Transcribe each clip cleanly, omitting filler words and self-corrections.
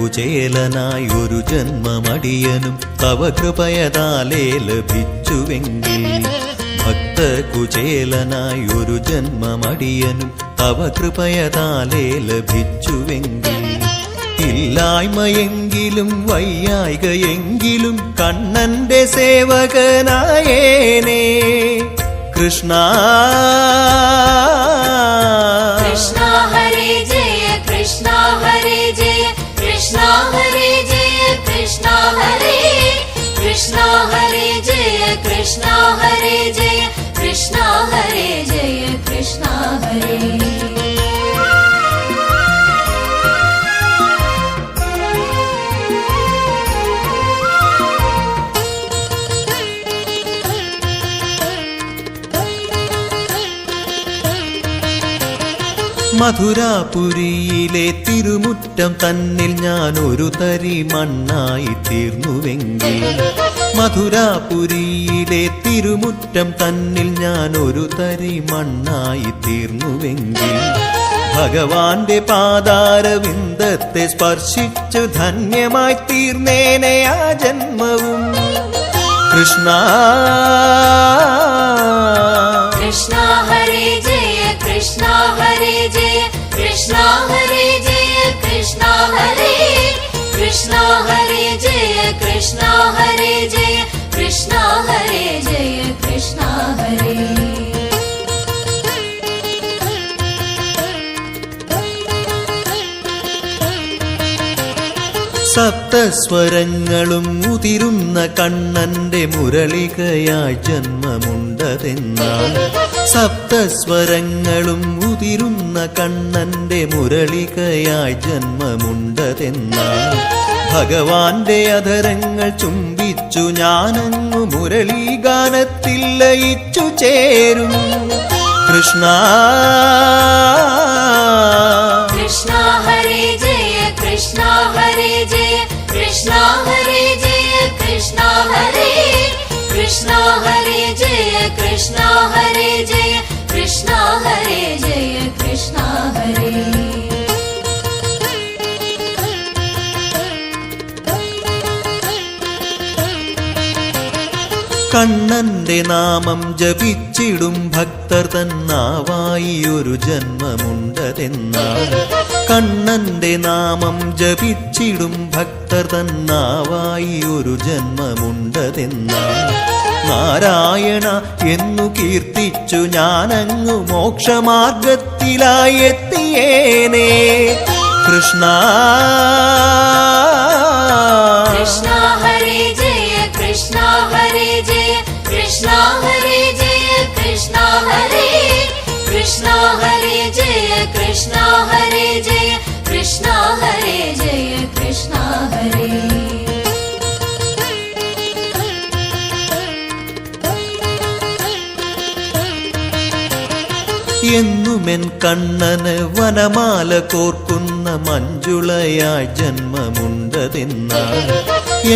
കുചേലനായൊരു ജന്മമടിയനും തവ കൃപയതാലേ ലഭിച്ചുവെങ്കിൽ ഭക്തകുചേലനായൊരു ജന്മമടിയനും തവ കൃപയതാലേ ലഭിച്ചുവെങ്കിൽ ഇല്ലായ്മയെങ്കിലും വയ്യായ്കയെങ്കിലും കണ്ണന്റെ സേവകനായേനേ കൃഷ്ണ കൃഷ്ണ ഹരേ ജയ കൃഷ്ണ ഹരേ ജയ കൃഷ്ണ ഹരേ ജയ കൃഷ്ണ ഹരേ കൃഷ്ണ ഹരേ ജയ കൃഷ്ണ ഹരേ ജയ കൃഷ്ണ ഹരേ ജയ കൃഷ്ണ ഹരേ മധുരാപുരിയിലെ തിരുമുറ്റം തന്നിൽ ഞാൻ ഒരു തരി മണ്ണായി തീർന്നുവെങ്കിൽ മധുരാപുരിയിലെ തിരുമുറ്റം തന്നിൽ ഞാൻ ഒരു തരി മണ്ണായി തീർന്നുവെങ്കിൽ ഭഗവാന്റെ പാദാരവിന്ദത്തെ സ്പർശിച്ചു ധന്യമായി തീർന്നേനെ ആ ജന്മവും കൃഷ്ണ കൃഷ്ണ ഹരേ ജയ കൃഷ്ണ ഹരേ ജയ കൃഷ്ണ ഹരേ ജയ കൃഷ്ണ ഹരേ കൃഷ്ണ ഹരേ ജയ കൃഷ്ണ ഹരേ ജയ കൃഷ്ണ ഹരേ ജയ കൃഷ്ണ ഹരേ സപ്തസ്വരങ്ങളും ഉതിരുന്ന കണ്ണന്റെ മുരളികയായി ജന്മമുണ്ടതെന്നാൽ സപ്തസ്വരങ്ങളും ഉതിരുന്ന കണ്ണന്റെ മുരളികയായി ജന്മമുണ്ടതെന്നാൽ ഭഗവാന്റെ അധരങ്ങൾ ചുംബിച്ചു ഞാനങ്ങു മുരളീഗാനത്തിൽ ലയിച്ചു ചേരും കൃഷ്ണ കൃഷ്ണ ഹരേ ജയ കൃഷ്ണ ഹരേ ജയ കൃഷ്ണ ഹരേ ജയ കൃഷ്ണ ഹരേ കൃഷ്ണ ഹരേ ജയ കൃഷ്ണ ഹരേ ജയ കൃഷ്ണ ഹരേ ജയ കൃഷ്ണ ഹരേ കണ്ണന്റെ നാമം ജപിച്ചിടും ഭക്തർ തന്നാവായി ഒരു ജന്മമുണ്ടതെന്നാൽ കണ്ണന്റെ നാമം ജപിച്ചിടും ഭക്തർ തന്നാവായി ഒരു ജന്മമുണ്ടതെന്നാൽ നാരായണ എന്നു കീർത്തിച്ചു ഞാനങ്ങു മോക്ഷമാർഗത്തിലായി എത്തിയേനേ കൃഷ്ണ കൃഷ്ണ ഹരേ ജയ കൃഷ്ണ ഹരേ ജയ കൃഷ്ണ ഹരേ ജയ കൃഷ്ണ ഹരേ കൃഷ്ണ ഹരേ ജയ കൃഷ്ണ ഹരേ ജയ കൃഷ്ണ ഹരേ ജയ കൃഷ്ണ ഹരേ എന്നുമെൻ കണ്ണന് വനമാല കോർക്കുന്ന മഞ്ജുളയായി ജന്മമുണ്ടതെന്നാൽ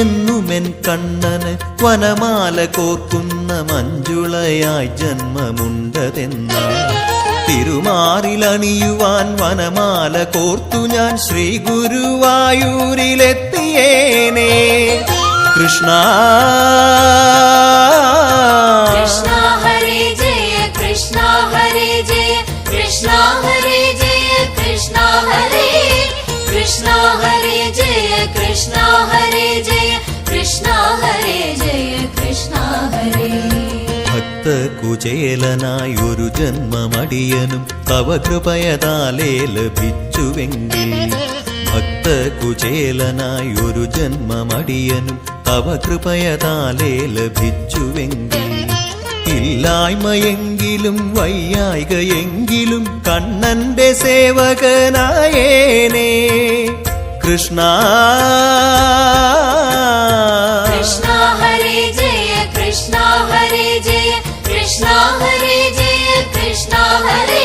എന്നുമെൻ കണ്ണന് വനമാല കോർക്കുന്ന മഞ്ജുളയായി ജന്മമുണ്ടതെന്നാൽ തിരുമാറിലണിയുവാൻ വനമാല കോർത്തു ഞാൻ ശ്രീ ഗുരുവായൂരിലെത്തിയേനേ കൃഷ്ണ കൃഷ്ണ ഹരേ ജയ കൃഷ്ണ ഹരേ ജയ കൃഷ്ണ ഹരേ ജയ കൃഷ്ണ ഹരേ കൃഷ്ണ ഹരേ ജയ കൃഷ്ണ ഹരേ ജയ കൃഷ്ണ ഹരേ ജയ കൃഷ്ണ ഹരേ ഭക്തകുചേലനായൊരു ജന്മമടിയനും തവ കൃപയതാലേ ലഭിച്ചുവെങ്കിൽ ഭക്തകുചേലനായൊരു ജന്മമടിയനും തവ കൃപയതാലേ ലഭിച്ചുവെങ്കിൽ ഇല്ലായ്മയെങ്കിലും വയ്യായ്കയെങ്കിലും കണ്ണന്റെ സേവകനായേനേ കൃഷ്ണ കൃഷ്ണ ഹരേ ജയ കൃഷ്ണ ഹരേ ജയ കൃഷ്ണ ഹരേ ജയ കൃഷ്ണ ഹരേ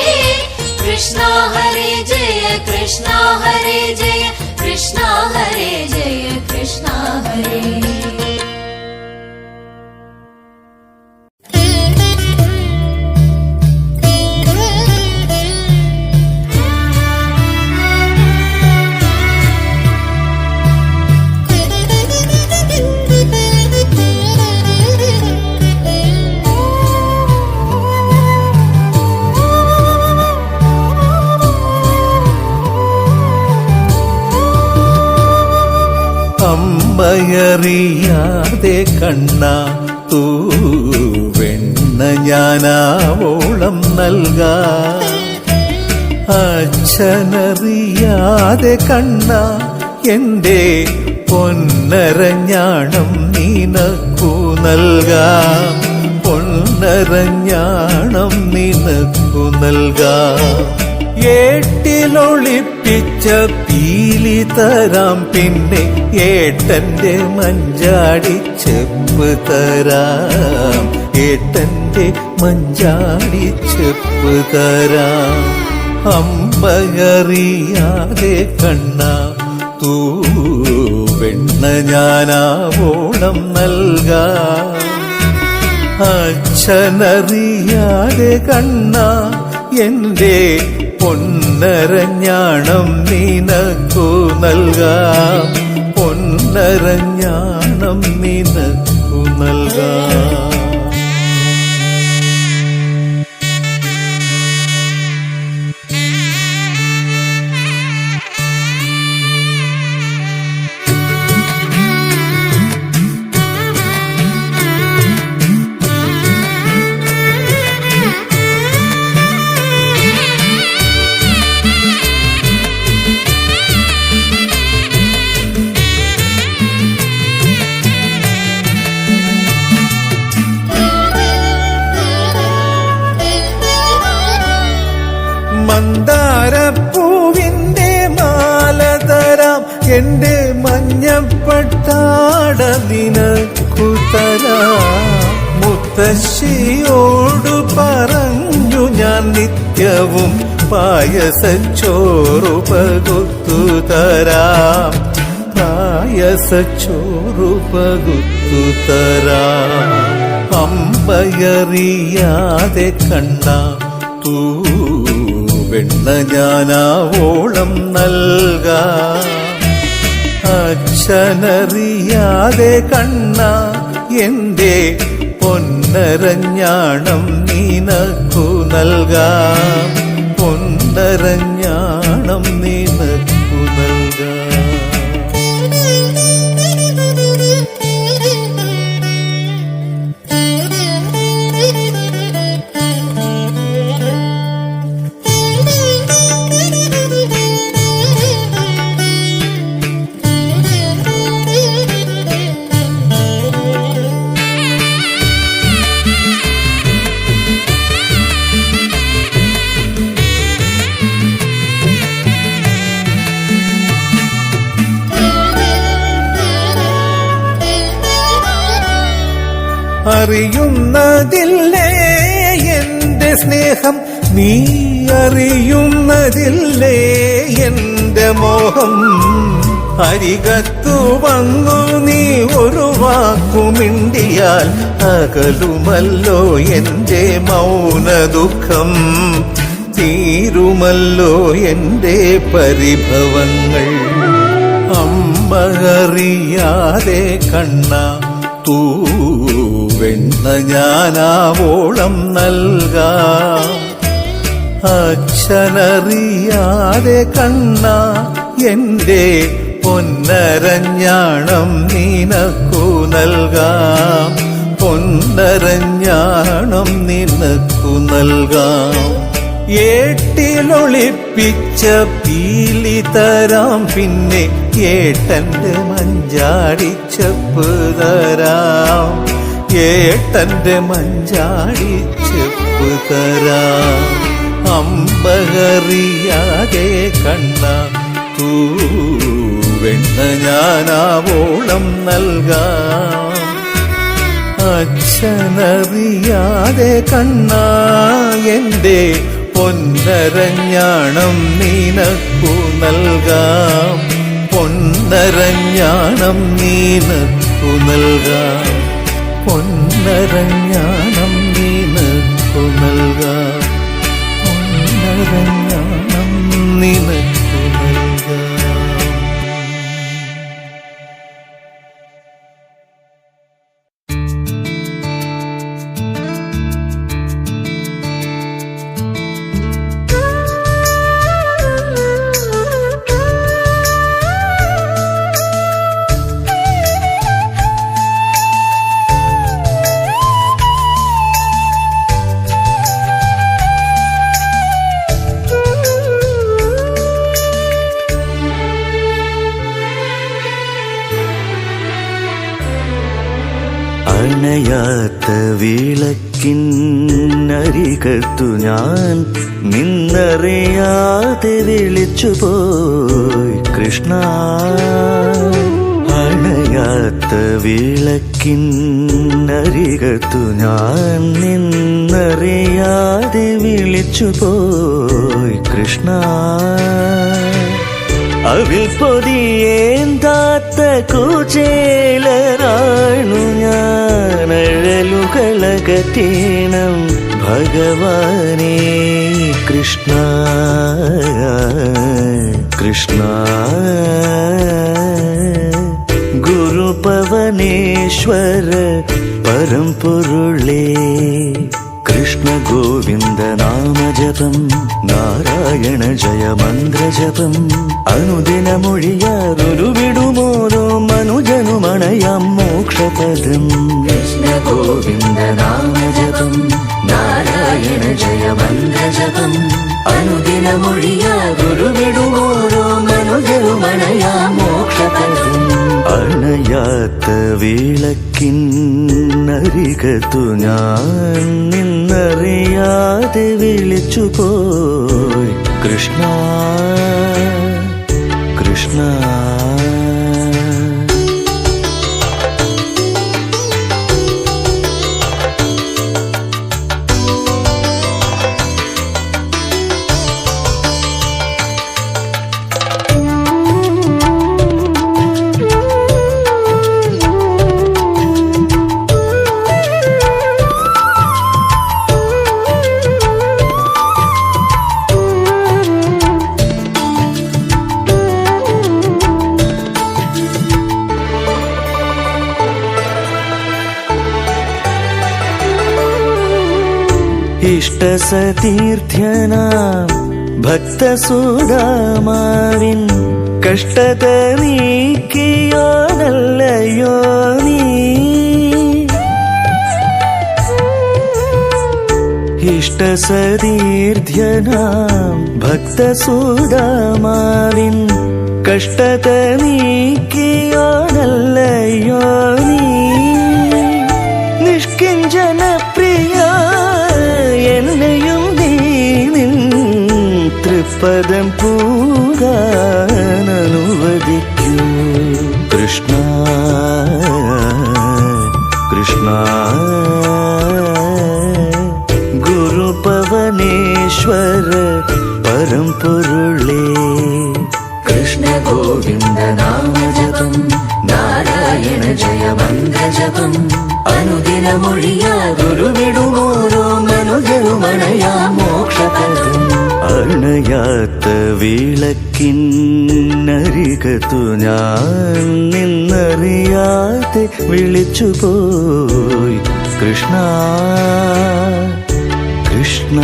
കൃഷ്ണ ഹരേ ജയ കൃഷ്ണ ഹരേ ജയ കൃഷ്ണ ഹരേ ജയ കൃഷ്ണ ഹരേ അമ്മയറിയാതെ കണ്ണ തൂവെണ്ണ ഞാനാവോളം നൽകാം. അച്ഛനറിയാതെ കണ്ണ എന്റെ പൊന്നരഞ്ഞാണം നിനക്കു നൽകാം. പൊന്നരഞ്ഞാണം നിനക്കു നൽകാം. ഏട്ടിലൊളിപ്പിച്ച പീലി തരാം, പിന്നെ ഏട്ടന്റെ മഞ്ചാടി ചെപ്പ് തരാം. ഏട്ടന്റെ മഞ്ചാടി ചെപ്പ് തരാം. അമ്മയറിയാതെ കണ്ണ തൂവെണ്ണ ഞാനാവോളം നൽകാം. അച്ഛനറിയാതെ കണ്ണ എന്റെ പൊന്നരഞ്ഞാണം നിനക്കു നൽകാം. പൊന്നരഞ്ഞാണം നിനക്കു നൽകാം. മന്ദാരപ്പൂവിന്റെ മാല തരാം. എന്റെ മഞ്ഞപ്പട്ടാട നിനക്കു തരാം. മുത്തശ്ശിയോടു പറഞ്ഞു ഞാൻ നിത്യവും പായസച്ചോറു പകുത്തു തരാം. പായസച്ചോറു പകുത്തു തരാം. അമ്മയറിയാതെ കണ്ണ തൂവെണ്ണ ഞാനാവോളം നൽകാം. അച്ഛനറിയാതെ കണ്ണ എന്റെ പൊന്നരഞ്ഞാണം നിനക്കു നൽകാം. പൊന്നരഞ്ഞാണം നിനക്കു നൽകാം. അറിയുന്നതില്ലേ എന്റെ സ്നേഹം, നീ അറിയുന്നതില്ലേ എന്റെ മോഹം. അരികത്തു വന്നു നീ ഒരു വാക്കുമിണ്ടിയാൽ അകലുമല്ലോ എന്റെ മൗന ദുഃഖം. തീരുമല്ലോ എന്റെ പരിഭവങ്ങൾ. അമ്മയറിയാതെ കണ്ണ തൂവെണ്ണ ഞാനാവോളം നൽകാം. അച്ഛനറിയാതെ കണ്ണ എന്റെ പൊന്നരഞ്ഞാണം നിനക്കു നൽകാം. പൊന്നരഞ്ഞാണം നിനക്കു നൽകാം. ഏട്ടിലൊളിപ്പിച്ച പീലി തരാം, പിന്നെ ഏട്ടന്റെ മഞ്ചാടി ചെപ്പ് തരാം. ഏട്ടന്റെ മഞ്ചാടി ചെപ്പ് തരാം. അമ്പകറിയാതെ കണ്ണ തൂവെണ്ണ ഞാനാവോളം നൽകാം. അച്ഛനറിയാതെ കണ്ണ എന്റെ പൊന്നരഞ്ഞാണം നിനക്കു നൽകാം. പൊന്നരഞ്ഞാണം നിനക്കു നൽകാം. പൊന്നരഞ്ഞാണം നിനക്കു നൽകാം. പൊന്നരഞ്ഞാണം നിനക്കു നൽകാം. അണയാത്ത വിളക്കിനരികത്തു ഞാൻ നിന്നറിയാതെ വിളിച്ചുപോയി കൃഷ്ണ. അണയാത്ത വിളക്കിനരികത്തു ഞാൻ നിന്നറിയാതെ വിളിച്ചുപോയി കൃഷ്ണ. അവിൽ പൊതിയേന്താത്ത കുചേലനാണു ഞാൻ. അഴലുകളകറ്റേണം ഭഗവാനേ കൃഷ്ണ കൃഷ്ണ. ഗുരുപവനേശ്വര പരംപൊരുളേ കൃഷ്ണ ഗോവിന്ദ നാമജപം നാരായണ ജയമന്ത്രജപം അനുദിനമൊഴിയാറുരുവിടുമോരോ മനുജനുമണയാം മോക്ഷപദം. കൃഷ്ണ ഗോവിന്ദ നാമജപം നാരായണ ജയമന്ത്രജപം അനുദിനമൊഴിയാറുരുവിടുമോരോ മനുജനുമണയാം മോക്ഷപദം. അണയാത്ത വിളക്കിനരികത്തു ഞാൻ നിന്നറിയാതെ വിളിച്ചുപോയി കൃഷ്ണ കൃഷ്ണ. ഇഷ്ടസതീർത്ഥ്യനാം ഭക്തസുദാമാവിൻ കഷ്ടത നീക്കിയോനല്ലയോ നീ. ഇഷ്ടസതീർത്ഥ്യനാം ഭക്തസുദാമാവിൻ കഷ്ടത നീക്കിയോനല്ലയോ നീ. നിഷ്കിഞ്ചനപ്രിയ എന്നെയും നീ നിൻ തൃപ്പദം പൂകാനനുവദിക്കൂ കൃഷ്ണ കൃഷ്ണ. ഗുരുപവനേശ്വര പരംപൊരുളേ കൃഷ്ണ ഗോവിന്ദ നാമജപം നാരായണ ജയമന്ത്രജപം അനുദിനമൊഴിയാറുരുവിടുമോരോ മനുജനുമണയാം മോക്ഷപദം. അണയാത്ത വിളക്കിനരികത്തു ഞാൻ നിന്നറിയാതെ വിളിച്ചുപോയി കൃഷ്ണ കൃഷ്ണ.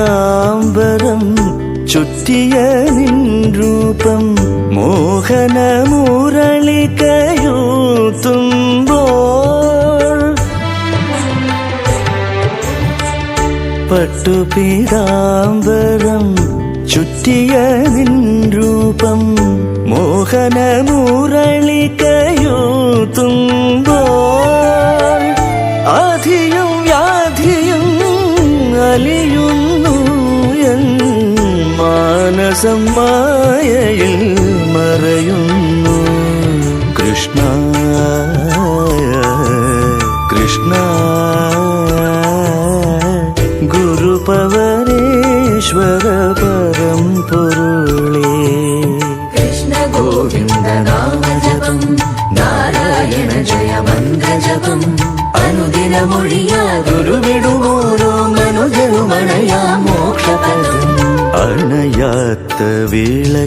പട്ടുപീതാംബരം ചുറ്റിയ നിൻ രൂപം മോഹനമുരളികയൂത്തുമ്പോൾ. പട്ടുപീതാംബരം ചുറ്റിയ നിൻ രൂപം മോഹനമുരളികയൂത്തുമ്പോൾ. ആധിയും വ്യാധിയും അലിയുന്നു എൻ മാനസം മായയിൽ മറയുന്നു കൃഷ്ണ കൃഷ്ണ. ഗുരുപവനേശ്വര പരംപൊരുളേ കൃഷ്ണ ഗോവിന്ദ നാമജപം നാരായണ ജയമന്ത്രജപം അനുദിനമൊഴിയാറുരുവിടുമോരോ മനുജനുമണയാം മോക്ഷപദം. വിളക്കിനരികത്തു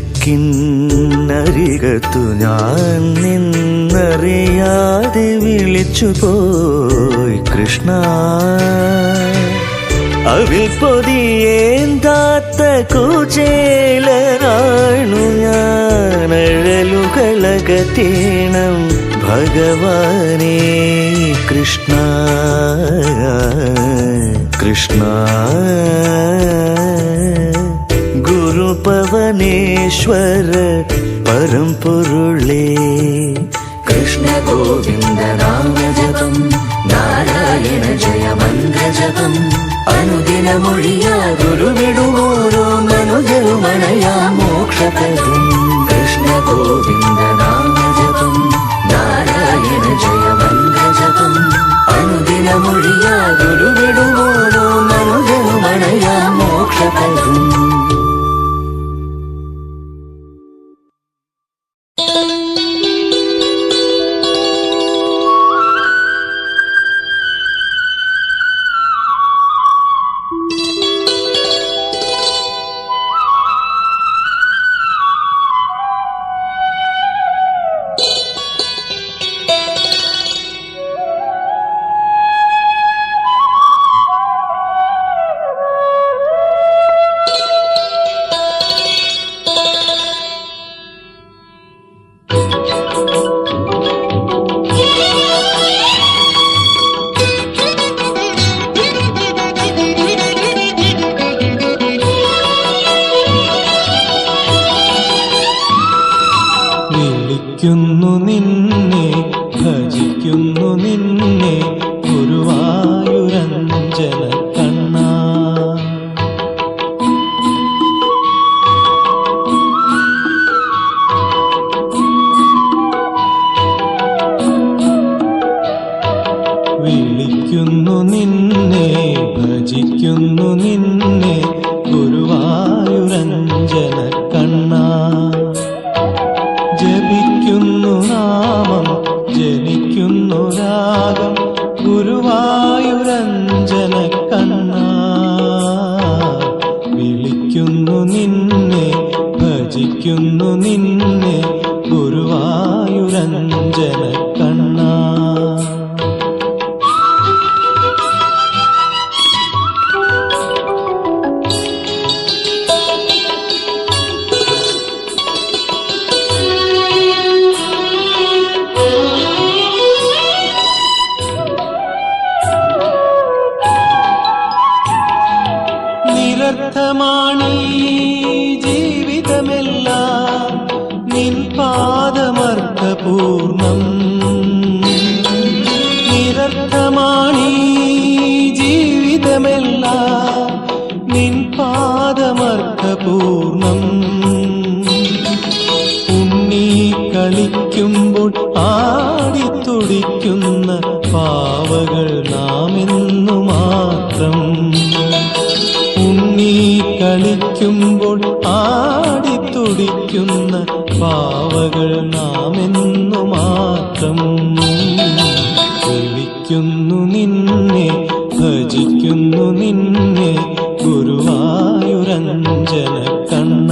ഞാൻ നിന്നറിയാതെ വിളിച്ചുപോയി കൃഷ്ണ. അവിൽ പൊതിയേന്താത്ത കുചേലനാണു ഞാൻ, അഴലുകളകറ്റേണം ഭഗവാനേ കൃഷ്ണ കൃഷ്ണ. ഗുരുപവനേശ്വര പരംപൊരുളേ കൃഷ്ണ ഗോവിന്ദ നാമജപം നാരായണ ജയ മന്ത്രജപം അനുദിനമൊഴിയാ ഗുരുവിടുമോരോ മനുജരുമണയാ മോക്ഷപദം. കൃഷ്ണ ഗോവിന്ദ നാമജപം നാരായണ ജയ മന്ത്രജപം അനുദിനമൊഴിയാ ഗുരുവിടുമോരോ മനുജരുമണയാ മോക്ഷപദം. വിളിക്കുന്നു നിന്നെ ഭജിക്കുന്നു നിന്നെ ഗുരുവായൂരഞ്ജന കണ്ണ. വിളിക്കുന്നു നിന്നെ ഭജിക്കുന്നു നിന്നെ ഗുരുവായൂരഞ്ജന കണ്ണ. ജപിക്കുന്നു നാമം ജനിക്കുന്നു രാഗം ഗുരുവായൂരഞ്ജന കണ്ണ. വിളിക്കുന്നു നിന്നെ ഭജിക്കുന്നു നിന്നെ ഗുരുവായൂരഞ്ജന കണ്ണ. നിരർത്ഥമാണീ ജീവിതമെല്ലാം നിൻ പാദമർത്ഥപൂർണം. നിരർത്ഥമാണീ ജീവിതമെല്ലാം നിൻ പാദമർത്ഥപൂർണം. ഉണ്ണി കളിക്കുമ്പോൾ ആടിത്തുടിക്കുന്ന പാവകൾ നാമെന്നു മാത്രം. ഉണ്ണി കളിക്കുമ്പോൾ ആടിത്തുടിക്കുന്ന പാവകൾ നാമെന്നു മാത്രം. വിളിക്കുന്നു നിന്നെ ഭജിക്കുന്നു നിന്നെ ഗുരുവായൂരഞ്ജന കണ്ണ.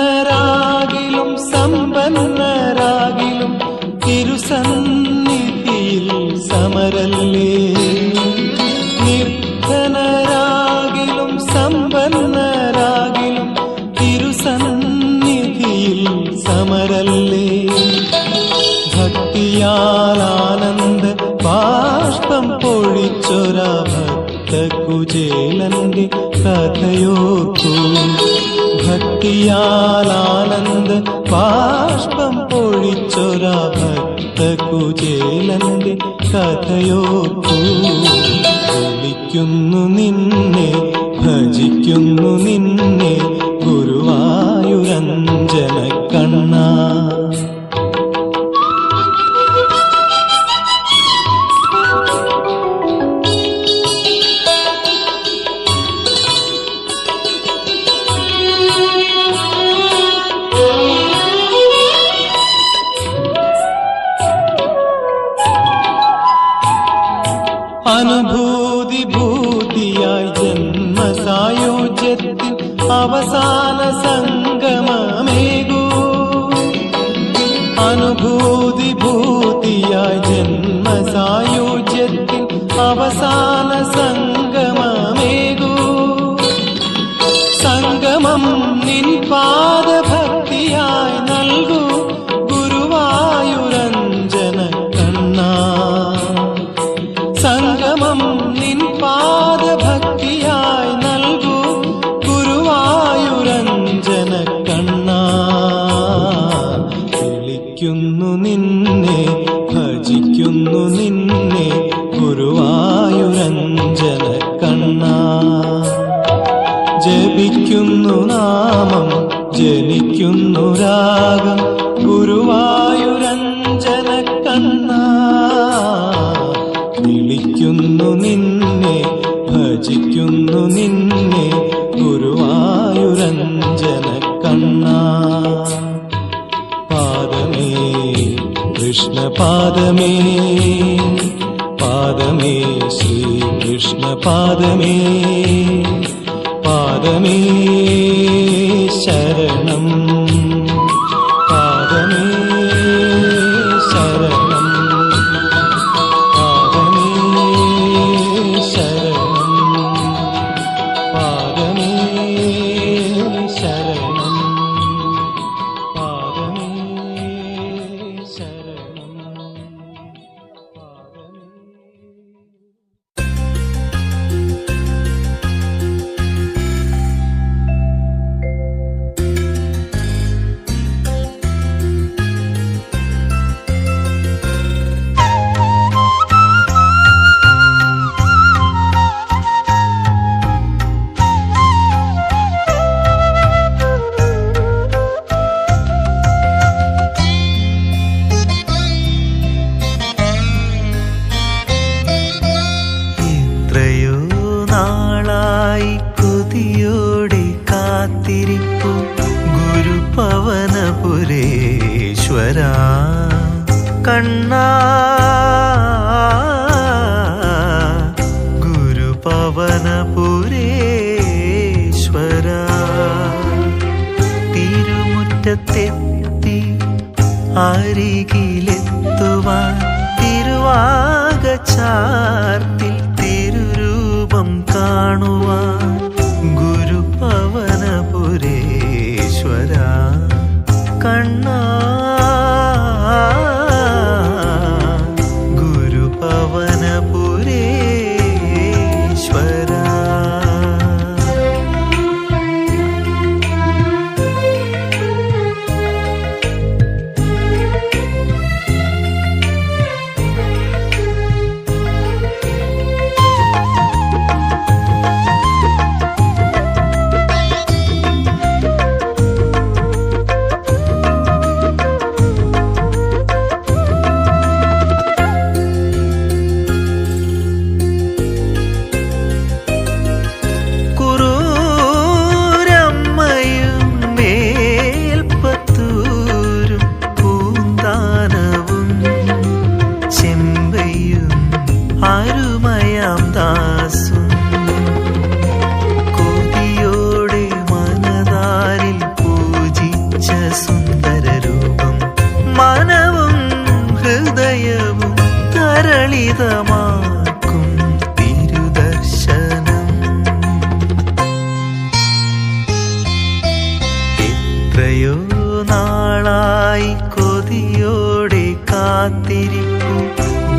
നിർധനരാകിലും സമ്പന്നരാകിലും തിരുസന്നിധിയിൽ സമരല്ലേ. നിർധനരാകിലും സമ്പന്നരാകിലും തിരുസന്നിധിയിൽ സമരല്ലേ. ഭക്തിയാൽ ആനന്ദ ബാഷ്പം പൊഴിച്ചൊരാ ഭക്തകുചേലന്റെ കഥയോർക്കൂ. ഭക്തിയാൽ ആനന്ദ ബാഷ്പം പൊഴിച്ചൊരാ ഭക്തകുചേലന്റെ കഥയോർക്കൂ. വിളിക്കുന്നു നിന്നെ ഭജിക്കുന്നു നിന്നെ ഗുരുവായൂരഞ്ജന കണ്ണ. ഭൂതിയായി ജന്മസായുജ്യത്തിൽ അവസാന സംഗമമേകൂ അനുഭൂതി ഭൂതിയായി ജന്മസായുജ്യത്തിൽ അവസാന സംഗമമേകൂ സംഗമം നിൻ പാദഭക്തിയായി നൽകൂ ഗുരുവായൂരഞ്ജന കണ്ണാ സംഗമം നിൻ പാദഭക്തിയായി നൽകൂ ഗുരുവായൂരഞ്ജന കണ്ണാ വിളിക്കുന്നു നിന്നെ ഭജിക്കുന്നു നിന്നെ ഗുരുവായൂരഞ്ജന കണ്ണാ ജപിക്കുന്നു നാമം ജനിക്കുന്നു രാഗം ഗുരുവായൂരഞ്ജന കണ്ണാ വിളിക്കുന്നു നിന്നെ ഭജിക്കുന്നു നിന്നെ ഗുരുവായൂരഞ്ജന കണ്ണാ പാദമേ കൃഷ്ണ പാദമേ പാദമേ ശ്രീകൃഷ്ണ പാദമേ പാദമേ ശരണം പാദമേ ശരണം പാദമേ ശരണം പാദമേ ശരണം പാദമേ ശരണം പാദമേ എത്രയോ നാളായി കൊതിയോടെ കാത്തിരിപ്പു ഗുരുപവനപുരേശ്വര കണ്ണാ ഗുരുപവനപുരേശ്വര തിരുമുറ്റത്തെത്തി അരികിലെത്തുവാൻ തിരുവാകച്ചാർത്തിൽ തിരുരൂപം കാണുവാൻ ഗുരുപവനപുരേശ്വര കണ്ണാ ഗുരുപവനപുരേശ്വര ലളിതമാക്കും തിരുദർശനം. എത്രയോ നാളായി കൊതിയോടെ കാത്തിരിപ്പു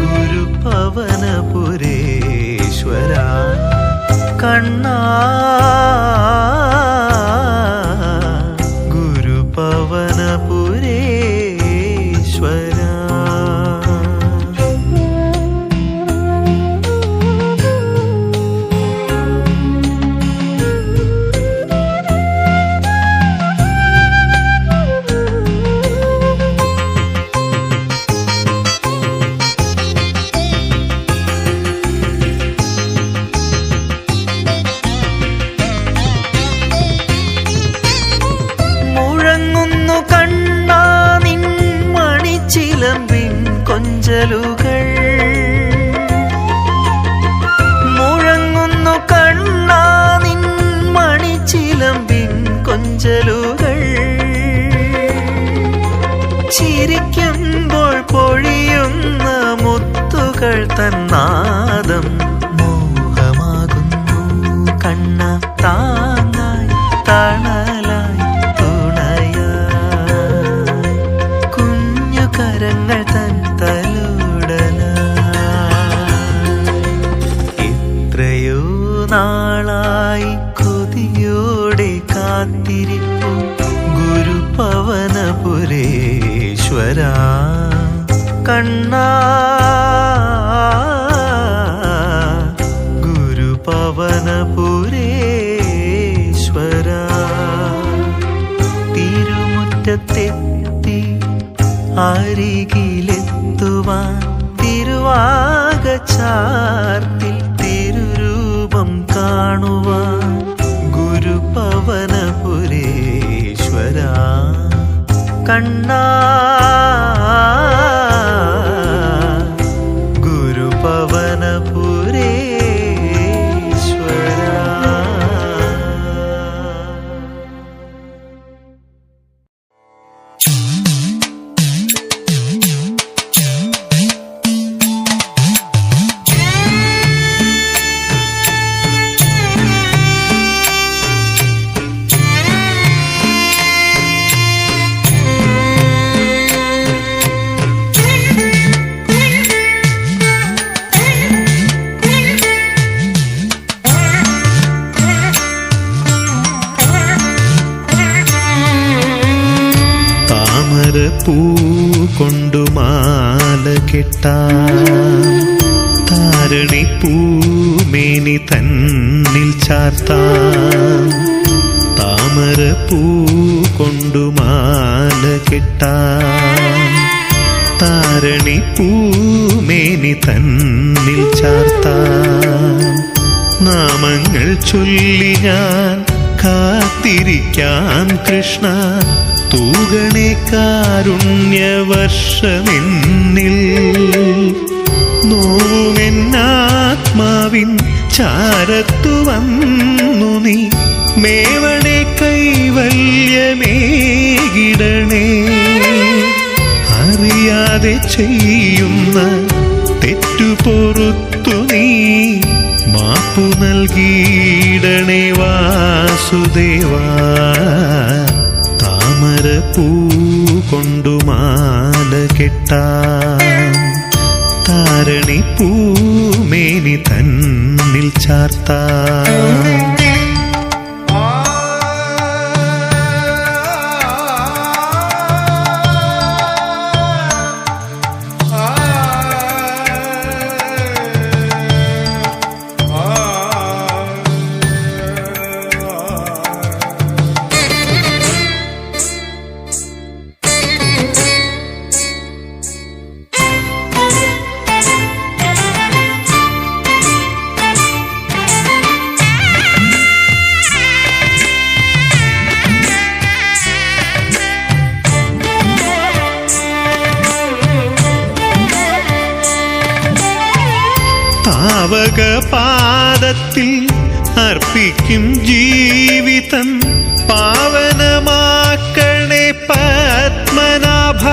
ഗുരുപവനപുരേശ്വര കണ്ണാ ഗുരുപവനപുരേശ്വര. കൊഞ്ചലുകൾ മുഴങ്ങുന്നു പൂക്കൾ തന്നാദം മോഹമാകുന്നു കണ്ണ താങ്ങായി തണലായി തുണയായി കുഞ്ഞു കരങ്ങൾ തൻ തലോടലായി എത്രയോ നാളായി കൊതിയോടെ കാത്തിരിപ്പു ഗുരുപവനപുരേശ്വരാ കണ്ണാ ഗുരുപവനപുരേശ്വരാ തിരുമുറ്റത്തെത്തി അരികിലെത്തുവാൻ തിരുവാകച്ചാർത്തിൽ തിരുരൂപം കാണുവാൻ ഗുരുപവനപുരേശ്വരാ കണ്ണാ ഗുരുപവനപുരേശ്വരാ. പൂ കൊണ്ടു മാല കെട്ടാം താരണി പൂമേനി തന്നിൽ ചാർത്താം താമര പൂ കൊണ്ടു മാല കെട്ടാം താരണി പൂമേനി തന്നിൽ ചാർത്താം നാമങ്ങൾ ചൊല്ലി ഞാൻ കാത്തിരിക്കാം കൃഷ്ണ തൂകണേ കാരുണ്യവർഷമെന്നിൽ നോവുമെന്നാത്മാവിൻ ചാരത്തു വന്നു നീ മേവണേ കൈവല്യമേകിടണേ അറിയാതെ ചെയ്യുന്ന തെറ്റുപൊറുത്തു നീ മാപ്പു നൽകിയിടണേ വാസുദേവാ താമര പൂ കൊണ്ടു മാല കെട്ടാം താരണി പൂമേനി തന്നിൽ ചാർത്താം പാദത്തിൽ അർപ്പിക്കും ജീവിതം പാവനമാക്കണേ പത്മനാഭ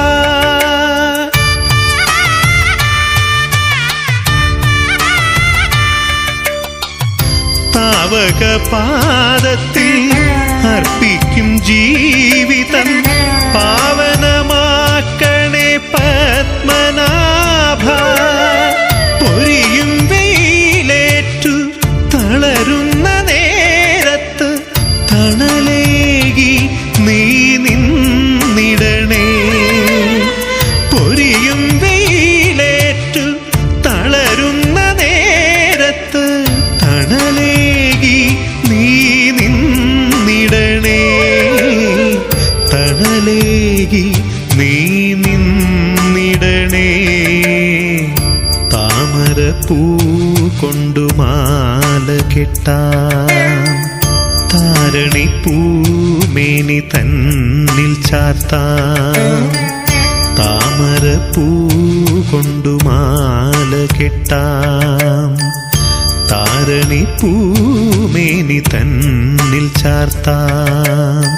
താവക പാദത്തിൽ അർപ്പിക്കും ജീവിതം പാവനമാക്കണേ പത്മനാഭ പൊരിയും വെയിലേറ്റു തളരുന്ന നേരത്ത് തണലേകി നീ നിന്നിടണേ പൊരിയും വെയിലേറ്റു തളരുന്ന നേരത്ത് തണലേകി നീ നിന്നിടണേ തണലേകി നീ നിന്നിടണേ താമര പൂ കൊണ്ടു മാല കെട്ടാം താരണി പൂമേനി തന്നിൽ ചാർത്താം താമര പൂ കൊണ്ടു മാല കെട്ടാം താരണി പൂമേനി തന്നിൽ ചാർത്താം